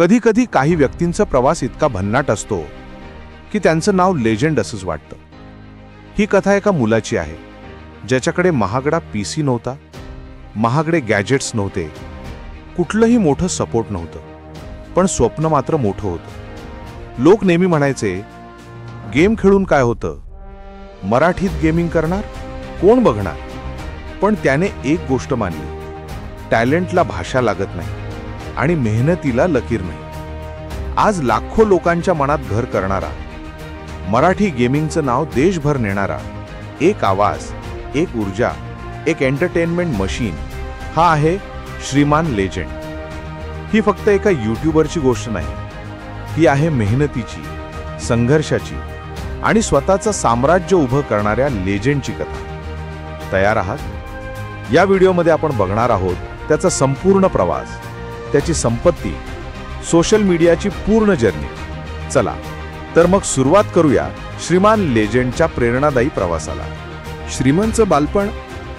कधी कधी काही व्यक्तींचा प्रवास इतका भन्नाट असतो की त्यांचं नाव लेजंड असंच वाटतं. ही कथा एका मुलाची आहे ज्याच्याकडे महागडा पीसी नव्हता, महागडे गॅजेट्स नव्हते, कुठलंही मोठं सपोर्ट नव्हतं, पण स्वप्न मात्र मोठं होतं. लोक नेहमी म्हणायचे, गेम खेळून काय होतं, मराठीत गेमिंग करणार कोण बघणार. पण त्याने एक गोष्ट मानली, टॅलेंटला भाषा लागत नाही आणि मेहनतीला लकीर नाही. आज लाखो लोकांच्या मनात घर करणारा, मराठी गेमिंगचं नाव देशभर नेणारा एक आवाज, एक ऊर्जा, एक एंटरटेनमेंट मशीन हा आहे श्रीमान लेजंड. ही फक्त एका यूट्यूबरची गोष्ट नाही, ही आहे मेहनतीची, संघर्षाची आणि स्वतःचं साम्राज्य उभं करणाऱ्या लेजंडची कथा. तयार आहात? या व्हिडिओमध्ये आपण बघणार आहोत त्याचा संपूर्ण प्रवास, त्याची संपत्ती, सोशल मीडियाची पूर्ण जर्नी. चला तर मग सुरुवात करूया श्रीमान लेजंडच्या प्रेरणादायी प्रवासाला. श्रीमानचं बालपण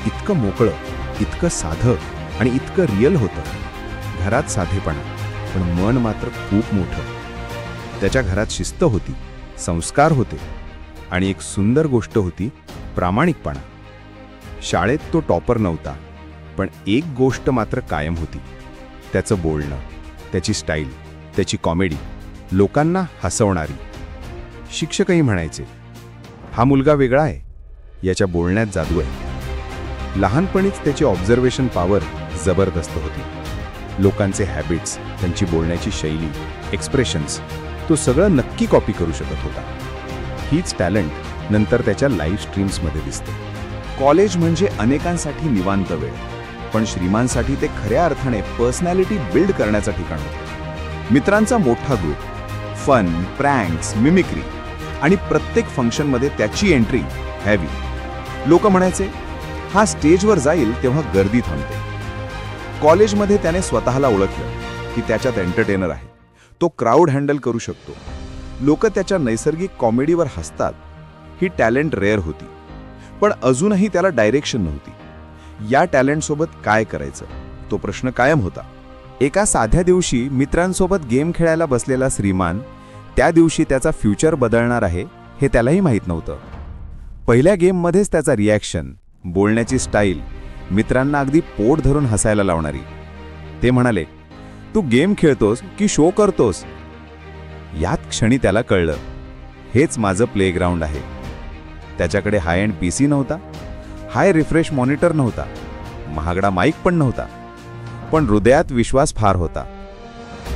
इतकं मोकळं, इतकं साधं आणि इतकं रिअल होतं. घरात साधेपणा, पण मन मात्र खूप मोठं. त्याच्या घरात शिस्त होती, संस्कार होते आणि एक सुंदर गोष्ट होती, प्रामाणिकपणा. शाळेत तो टॉपर नव्हता, पण एक गोष्ट मात्र कायम होती, त्याचं बोलणं, त्याची स्टाईल, त्याची कॉमेडी, लोकांना हसवणारी. शिक्षकही म्हणायचे, हा मुलगा वेगळा आहे, याच्या बोलण्यात जादू आहे. लहानपणीच त्याची ऑब्झर्वेशन पॉवर जबरदस्त होती. लोकांचे हॅबिट्स, त्यांची बोलण्याची शैली, एक्सप्रेशन्स, तो सगळं नक्की कॉपी करू शकत होता. हीच टॅलेंट नंतर त्याच्या लाईव्ह स्ट्रीम्समध्ये दिसते. कॉलेज म्हणजे अनेकांसाठी निवांत वेळ, पण श्रीमानसाठी ते खऱ्या अर्थाने पर्सनॅलिटी बिल्ड करण्याचं ठिकाण होतं. मित्रांचा मोठा ग्रुप, फन, प्रँक्स, मिमिक्री आणि प्रत्येक फंक्शनमध्ये त्याची एंट्री हॅवी. लोक म्हणायचे, हा स्टेजवर जाईल तेव्हा गर्दी थांबते. कॉलेजमध्ये त्याने स्वतःला ओळखलं की त्याच्यात एंटरटेनर आहे, तो क्राऊड हँडल करू शकतो. लोक त्याच्या नैसर्गिक कॉमेडीवर हसतात. ही टॅलेंट रेअर होती, पण अजूनही त्याला डायरेक्शन नव्हती. या टॅलेंटसोबत काय करायचं, तो प्रश्न कायम होता. एका साध्या दिवशी मित्रांसोबत गेम खेळायला बसलेला श्रीमान, त्या दिवशी त्याचा फ्युचर बदलणार आहे हे त्यालाही माहीत नव्हतं. पहिल्या गेममध्येच त्याचा रिॲक्शन, बोलण्याची स्टाईल मित्रांना अगदी पोट धरून हसायला लावणारी. ते म्हणाले, तू गेम खेळतोस की शो करतोस? यात क्षणी त्याला कळलं, हेच माझं प्लेग्राऊंड आहे. त्याच्याकडे हाय एंड पीसी नव्हता, हाय रिफ्रेश मॉनिटर नव्हता, महागडा माईक पण नव्हता, पण हृदयात विश्वास फार होता.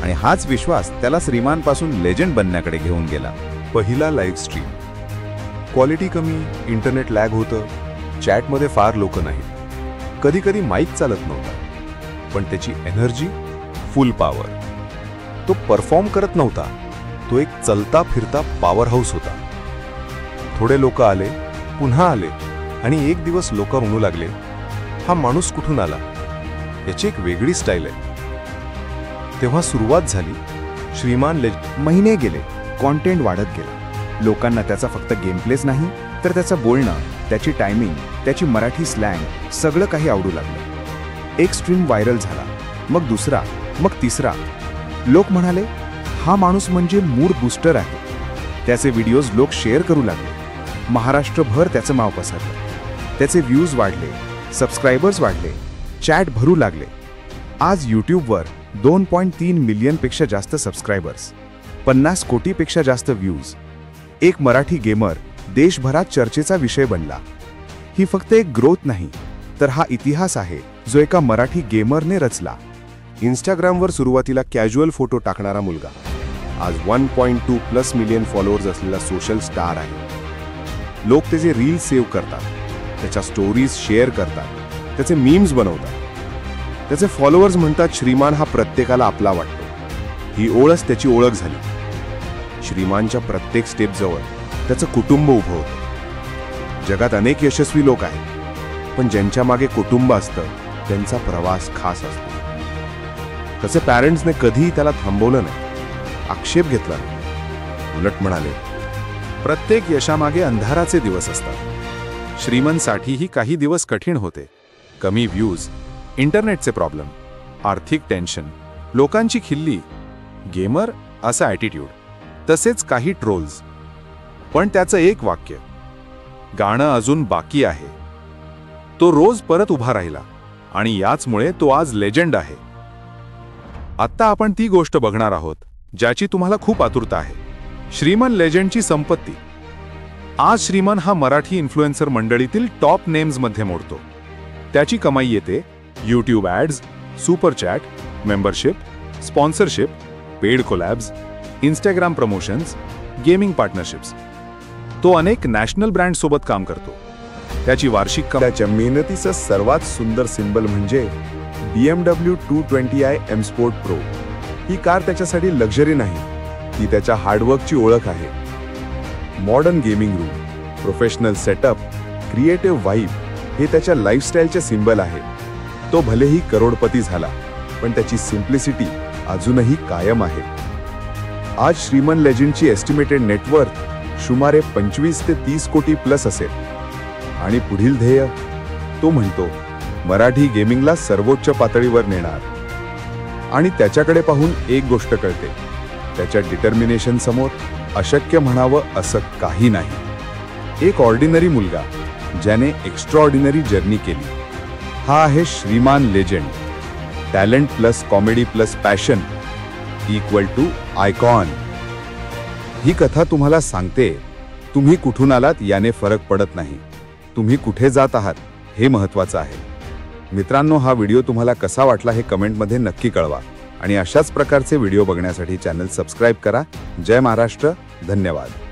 आणि हाच विश्वास त्याला श्रीमानपासून लेजंड बनण्याकडे घेऊन गेला. पहिला लाईव्ह स्ट्रीम. क्वालिटी कमी, इंटरनेट लॅग होतं, चॅटमध्ये फार लोक नाहीत, कधी कधी माईक चालत नव्हता, पण त्याची एनर्जी फुल पॉवर. तो परफॉर्म करत नव्हता, तो एक चलता फिरता पॉवर हाऊस होता. थोडे लोक आले, पुन्हा आले आणि एक दिवस लोक म्हणू लागले, हा माणूस कुठून आला, याची एक वेगळी स्टाईल आहे. तेव्हा सुरुवात झाली श्रीमान लेजंड. महिने गेले, कॉन्टेंट वाढत गेला. लोकांना त्याचा फक्त गेम प्लेच नाही, तर त्याचं बोलणं, त्याची टायमिंग, त्याची मराठी स्लँग सगळं काही आवडू लागलं. एक स्ट्रीम व्हायरल झाला, मग दुसरा, मग तिसरा. लोक म्हणाले, हा माणूस म्हणजे मूड बूस्टर आहे. त्याचे व्हिडिओज लोक शेअर करू लागले. महाराष्ट्रभर त्याचं नाव पसरलं. त्याचे व्ह्यूज वाढले, सबस्क्रायबर्स वाढले, चॅट भरू लागले. आज यूट्यूबवर 2.3 मिलियनपेक्षा जास्त सबस्क्रायबर्स, 50 कोटीपेक्षा जास्त व्ह्यूज. एक मराठी गेमर देशभरात चर्चेचा विषय बनला. ही फक्त एक ग्रोथ नाही, तर हा इतिहास आहे जो एका मराठी गेमरने रचला. इंस्टाग्रामवर सुरुवातीला कॅज्युअल फोटो टाकणारा मुलगा आज 1.2+ मिलियन फॉलोअर्स असलेला सोशल स्टार आहे. लोक त्याचे रील्स सेव्ह करतात, त्याच्या स्टोरीज शेअर करतात, त्याचे मीम्स बनवतात. त्याचे फॉलोअर्स म्हणतात, श्रीमान हा प्रत्येकाला आपला वाटतो. ही ओळख त्याची ओळख झाली. श्रीमानच्या प्रत्येक स्टेपजवळ त्याचं कुटुंब उभं होतं. जगात अनेक यशस्वी लोक आहेत, पण ज्यांच्या मागे कुटुंब असतं त्यांचा प्रवास खास असतो. त्याचे पॅरेंट्सने कधीही त्याला थांबवलं नाही, आक्षेप घेतला नाही. उलट म्हणाले, प्रत्येक यशामागे अंधाराचे दिवस असतात. श्रीमंतसाठीही काही दिवस कठीण होते. कमी व्ह्यूज, इंटरनेटचे प्रॉब्लेम, आर्थिक टेन्शन, लोकांची खिल्ली. गेमर असा ॲटिट्यूड, तसेच काही ट्रोल्स. पण त्याचं एक वाक्य, गाणं अजून बाकी आहे, तो रोज परत उभा राहिला आणि याचमुळे तो आज लेजंड आहे. आत्ता आपण ती गोष्ट बघणार आहोत ज्याची तुम्हाला खूप आतुरता आहे. श्रीमन लेजंडची संपत्ती. आज श्रीमन हा मराठी इन्फ्लुएन्सर मंडळीतील टॉप नेम्समध्ये मोडतो. त्याची कमाई येते YouTube ads, super chat, membership, sponsorship, paid collabs, Instagram promotions, gaming partnerships. तो अनेक नॅशनल ब्रँडसोबत काम करतो. त्याची वार्षिक त्याच्या मेहनतीचं सर्वात सुंदर सिंबल म्हणजे BMW 220i M Sport Pro. ही कार त्याच्यासाठी लक्झरी नाही, ती त्याच्या हार्डवर्कची ओळख आहे. Modern gaming room, professional setup, creative vibe हे त्याच्या लाईफस्टाईलचे सिंबल आहे. तो भलेही करोडपती झाला, पण त्याची सिम्प्लिसिटी अजूनही कायम आहे. आज श्रीमन लेजंडची एस्टिमेटेड नेटवर्थ सुमारे 25 ते 30 कोटी प्लस असेल. आणि पुढील ध्येय, तो म्हणतो मराठी गेमिंगला सर्वोच्च पातळीवर नेणार. आणि त्याच्याकडे पाहून एक गोष्ट कळते, त्याच्या डिटर्मिनेशन समोर अशक्य म्हणावं असं काही नाही. एक ऑर्डिनरी मुलगा ज्याने एक्स्ट्राऑर्डिनरी जर्नी केली. हा आहे Shriman legend. Talent plus comedy plus passion equal to icon. ही कथा तुम्हाला सांगते, तुम्ही कुठून आलात याने फरक पडत नाही, तुम्ही कुठे जात आहात हे महत्त्वाचं आहे. मित्रांनो, हा व्हिडिओ तुम्हाला कसा वाटला हे कमेंटमध्ये नक्की कळवा आणि अशाच प्रकारचे व्हिडिओ बघण्यासाठी चॅनल सबस्क्राईब करा. जय महाराष्ट्र. धन्यवाद.